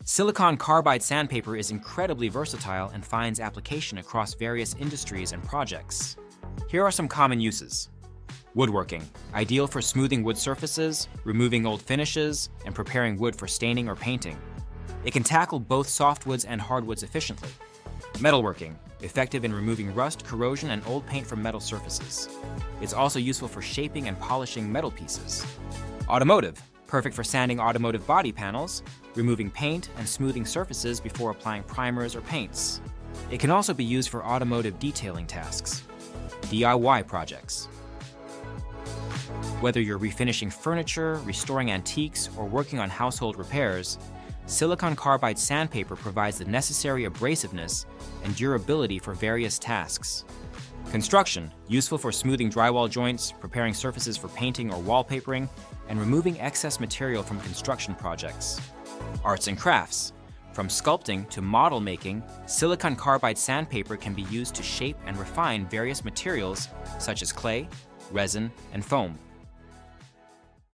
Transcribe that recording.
Silicon carbide sandpaper is incredibly versatile and finds application across various industries and projects. Here are some common uses. Woodworking, ideal for smoothing wood surfaces, removing old finishes, and preparing wood for staining or painting. It can tackle both softwoods and hardwoods efficiently. Metalworking, effective in removing rust, corrosion, and old paint from metal surfaces. It's also useful for shaping and polishing metal pieces. Automotive, perfect for sanding automotive body panels, removing paint, and smoothing surfaces before applying primers or paints. It can also be used for automotive detailing tasks. DIY projects. Whether you're refinishing furniture, restoring antiques, or working on household repairs, silicon carbide sandpaper provides the necessary abrasiveness and durability for various tasks. Construction, useful for smoothing drywall joints, preparing surfaces for painting or wallpapering, and removing excess material from construction projects. Arts and crafts. From sculpting to model making, silicon carbide sandpaper can be used to shape and refine various materials such as clay, resin, and foam.